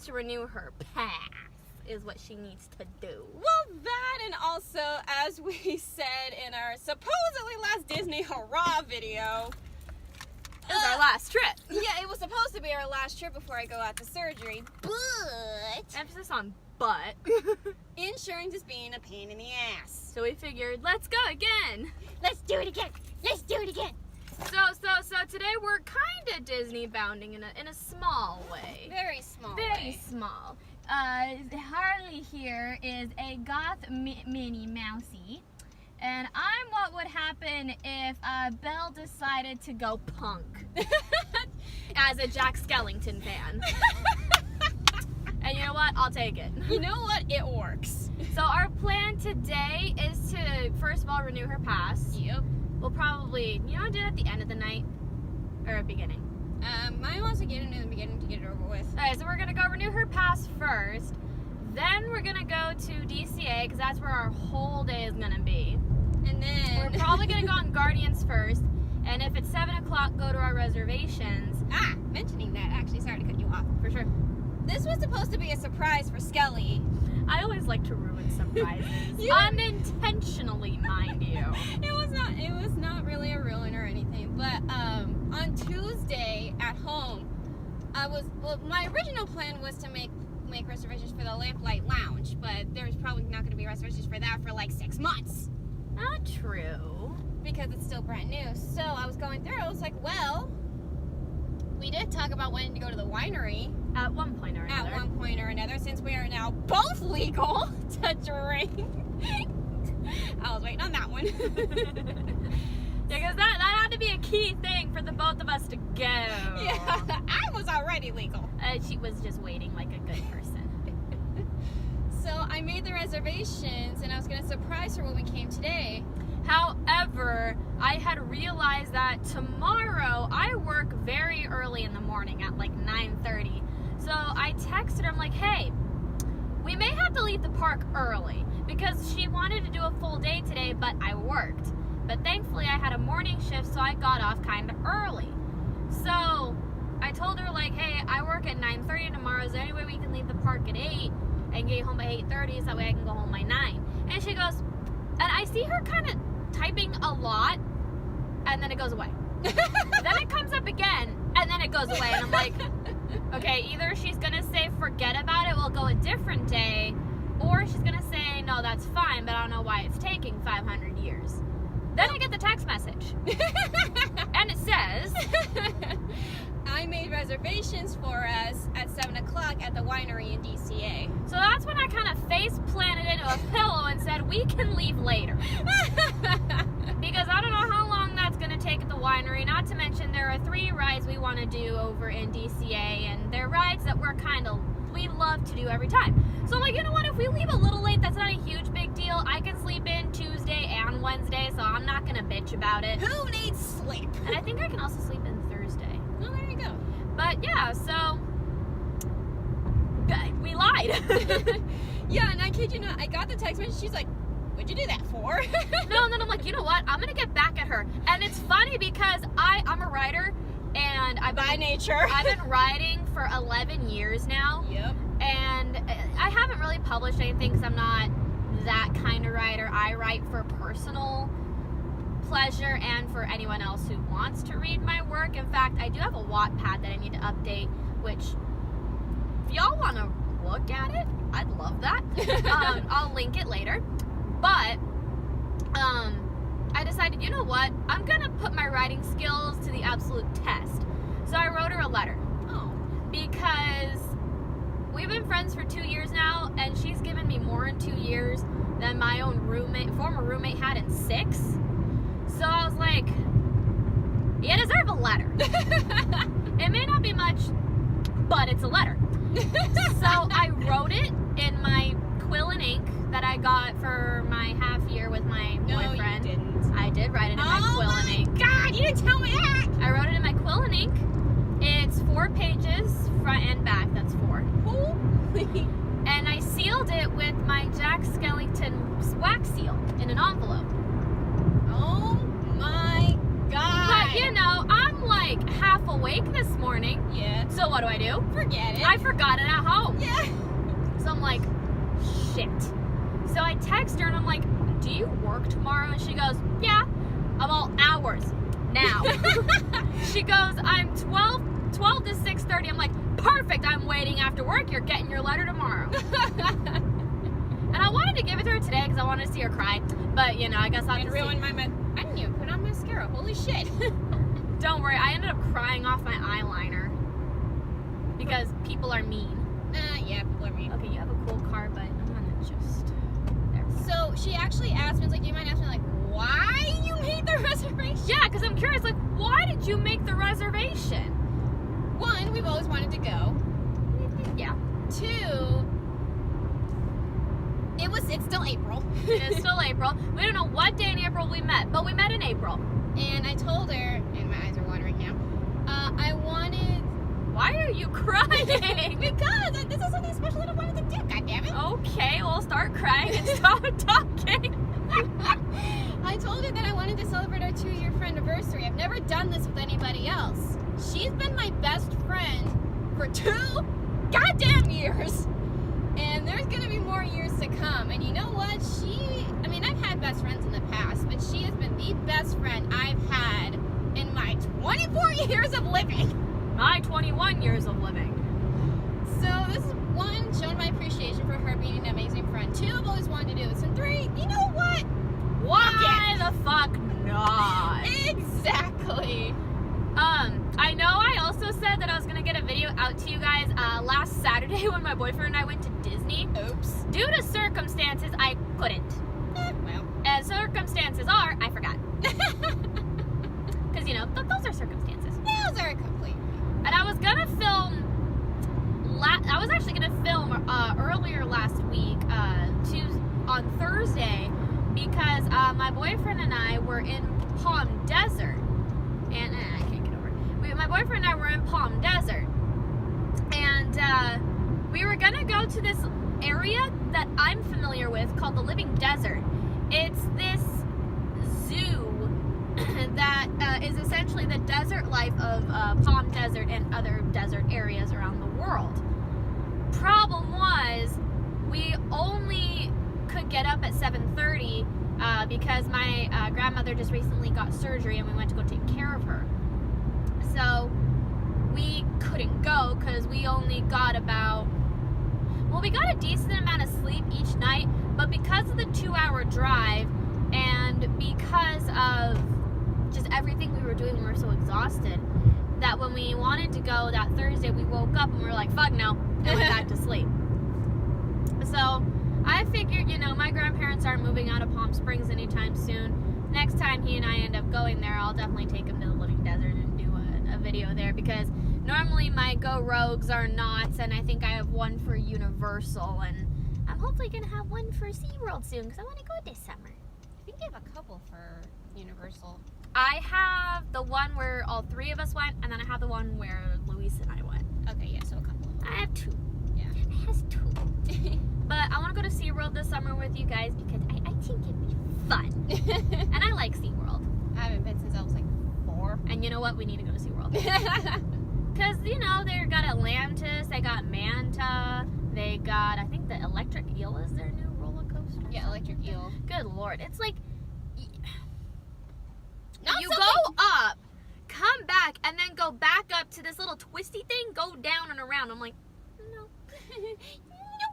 to renew her pass is what she needs to do. Well, that, and also, as we said in our supposedly last Disney hurrah video, It was our last trip. yeah, it was supposed to be our last trip before I go out to surgery, but Emphasis on but. insurance is being a pain in the ass. So we figured, let's go again. Let's do it again. Let's do it again. So today we're kind of Disney bounding in a small way. Very small. Very way. small. Harley here is a goth Minnie Mousey, and I'm what would happen if Belle decided to go punk as a Jack Skellington fan. And you know what? I'll take it. You know what? It works. So our plan today is to, first of all, renew her pass. Yep. We'll probably, do it at the end of the night or at the beginning. Mine wants to get it in the beginning to get it over with. Okay, so we're gonna go renew her pass first. Then we're gonna go to DCA because that's where our whole day is gonna be. And then We're probably gonna go on Guardians first. And if it's 7 o'clock, go to our reservations. Mentioning that, actually, sorry to cut you off. For sure. This was supposed to be a surprise for Skelly. I always like to ruin surprises. Unintentionally, mind you. It was not really a ruin or anything. But on Tuesday at home, my original plan was to make reservations for the Lamplight Lounge, but there's probably not going to be reservations for that for like 6 months. Not true. Because it's still brand new. So I was going through, I was like, well, we did talk about wanting to go to the winery. At one point or another. At one point or another, since we are now both legal to drink. I was waiting on that one. Yeah, because that had to be a key thing for the both of us to go. Yeah, I was already legal. She was just waiting like a good person. So I made the reservations, and I was going to surprise her when we came today. However, I had realized that tomorrow I work very early in the morning at like 9:30. So I texted her, I'm like, hey, we may have to leave the park early because she wanted to do a full day today, but I worked. But thankfully I had a morning shift, so I got off kind of early. So I told her, like, hey, I work at 9:30 tomorrow. Is there any way we can leave the park at 8 and get home by 8:30 so that way I can go home by 9? And she goes, and I see her kind of typing a lot, and then it goes away. Then it comes up again, and then it goes away. And I'm like, okay, either she's going to say forget about it, we'll go a different day, or she's going to say, no, that's fine, but I don't know why it's taking 500 years. Then I get the text message. And it says, I made reservations for us at 7 o'clock at the winery in DCA. So that's when I kind of face planted into a pillow and said, we can leave later. Because I don't know how long that's going to take at the winery. Not to mention there are 3 rides we want to do over in DCA. And they're rides that we love to do every time. So I'm like, you know what? If we leave a little late, that's not a huge big deal. I can sleep in Tuesday and Wednesday, so I'm not going to bitch about it. Who needs sleep? And I think I can also sleep in Thursday. Well, there you go. But yeah, so we lied. Yeah, and I kid you not, I got the text message. She's like, what'd you do that for? No, and then I'm like, you know what? I'm going to get back at her. And it's funny because I'm a writer, and I've been writing for 11 years now. Yep. And I haven't really published anything because I'm not that kind of writer. I write for personal pleasure and for anyone else who wants to read my work. In fact, I do have a Wattpad that I need to update, which if y'all want to look at it, I'd love that. I'll link it later. But I decided, you know what? I'm going to put my writing skills to the absolute test. So I wrote her a letter. Oh. Because we've been friends for 2 years now, and she's given me more in 2 years than my own former roommate had in 6. So I was like, you deserve a letter. It may not be much, but it's a letter. So I wrote it in my quill and ink that I got for my half year with my boyfriend. No, you didn't. I did write it in my quill and ink. God, you didn't tell me that! I wrote it in my quill and ink. It's 4 pages, front and back. That's 4. Holy. And I sealed it with my Jack Skellington wax seal in an envelope. Oh my God. But you know, I'm like half awake this morning. Yeah. So what do? Forget it. I forgot it at home. Yeah. So I'm like, shit. So I text her and I'm like, do you work tomorrow? And she goes, yeah. I'm all hours now. She goes, I'm 12 to 6:30. I'm like, perfect. I'm waiting after work. You're getting your letter tomorrow. And I wanted to give it to her today because I wanted to see her cry. But, you know, I guess I'll And ruin my I didn't even put on mascara. Holy shit. Don't worry. I ended up crying off my eyeliner because people are mean. Yeah, people are mean. Okay, you have a cool car, but I'm gonna just... There. So she actually asked me, like, do you mind asking me, like, why you made the reservation? Yeah, because I'm curious, like, why did you make the reservation? One, we've always wanted to go. Yeah. Two, it's still April. It is still April. We don't know what day in April we met, but we met in April. And I told her, and my eyes are watering now, I wanted... Why are you crying? Because this is something special that I wanted to do, goddammit. Okay, we'll start crying and stop talking. I told her that I wanted to celebrate our 2-year anniversary. I've never done this with anybody else. She's been my best friend for 2 goddamn years. And there's gonna be more years to come. And you know what? I've had best friends in the past, but she has been the best friend I've had in my 24 years of living. My 21 years of living. So this is 1, showing my appreciation for her being an amazing friend. 2, I've always wanted to do this. And 3, you know what? Why the fuck not? Exactly. I know I also said that I was gonna get a video out to you guys last Saturday when my boyfriend and I went to Disney. Oops. Due to circumstances, I couldn't. Well. And circumstances are, I forgot. Because, you know, those are circumstances. Those are complete. And I was gonna film, I was actually gonna film earlier last week, on Thursday, because my boyfriend and I were in Palm Desert. And I can't get over it. My boyfriend and I were in Palm Desert. And we were gonna go to this area that I'm familiar with called the Living Desert. It's this zoo that is essentially the desert life of Palm Desert and other desert areas around the world. Problem was, we only could get up at 7:30 because my grandmother just recently got surgery and we went to go take care of her. So we couldn't go because we only got we got a decent amount of sleep each night, but because of the 2-hour drive and because of just everything we were doing, we were so exhausted that when we wanted to go that Thursday, we woke up and we were like, fuck no, and went back to sleep. So I figured, you know, my grandparents aren't moving out of Palm Springs anytime soon. Next time he and I end up going there, I'll definitely take him to the Living Desert and do a video there, because normally my Go Rogues are knots, and I think I have one for Universal, and I'm hopefully going to have one for SeaWorld soon, because I want to go this summer. I think you have a couple for Universal. I have the one where all 3 of us went, and then I have the one where Luis and I went. Okay, yeah, so a couple. I have 2. Yeah. It has 2. But I want to go to SeaWorld this summer with you guys because I think it'd be fun. And I like SeaWorld. I haven't been since I was like 4. And you know what? We need to go to SeaWorld. Because, you know, they got Atlantis, they got Manta, they got, I think the Electric Eel is their new roller coaster. Yeah, Electric Eel. Good Lord. It's like, Not you something- go up, come back, and then go back up to this little twisty thing, go down and around. I'm like, no.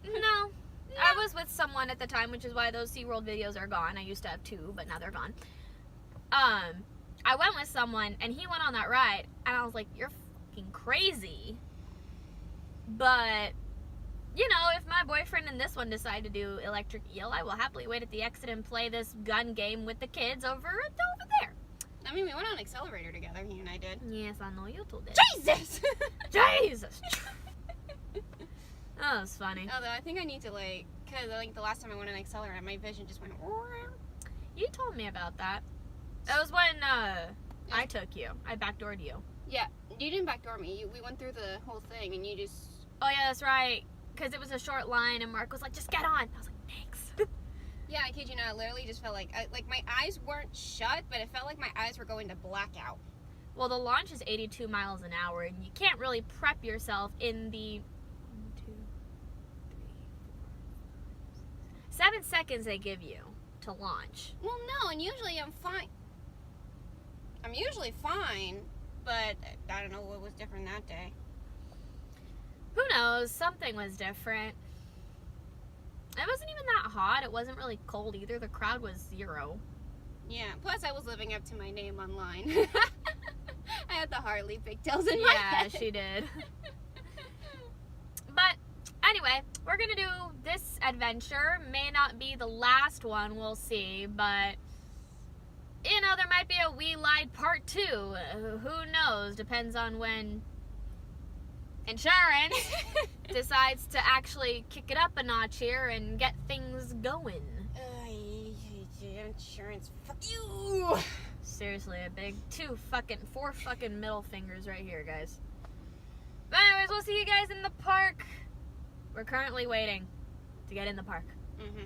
No. I was with someone at the time, which is why those SeaWorld videos are gone. I used to have 2, but now they're gone. I went with someone, and he went on that ride, and I was like, you're fucking crazy. But, you know, if my boyfriend and this one decide to do Electric Eel, I will happily wait at the exit and play this gun game with the kids over there. I mean, we went on Accelerator together, he and I did. Yes, I know you two did. Jesus! Jesus! That was funny. Although I think I need to because the last time I went on Accelerator, my vision just went. You told me about that. That was when I took you. I backdoored you. Yeah, you didn't backdoor me. We went through the whole thing, and you just. Oh yeah, that's right. Because it was a short line, and Mark was like, "Just get on." I was like, "Thanks." Yeah, I kid you not. I literally just felt like my eyes weren't shut, but it felt like my eyes were going to blackout. Well, the launch is 82 miles an hour, and you can't really prep yourself in the 1, 2, 3, 4, 7 seconds they give you to launch. Well, no, and usually I'm fine. I'm usually fine, but I don't know what was different that day. Who knows? Something was different. It wasn't even that hot. It wasn't really cold either. The crowd was 0. Yeah, plus I was living up to my name online. I had the Harley pigtails in my head. Yeah, she did. But anyway, we're going to do this adventure. May not be the last one, we'll see, but you know, there might be a We Lied Part 2. Who knows? Depends on when insurance decides to actually kick it up a notch here and get things going. Insurance, fuck you! Seriously, a big 4 fucking middle fingers right here, guys. But anyways, we'll see you guys in the park. We're currently waiting to get in the park. Mm-hmm.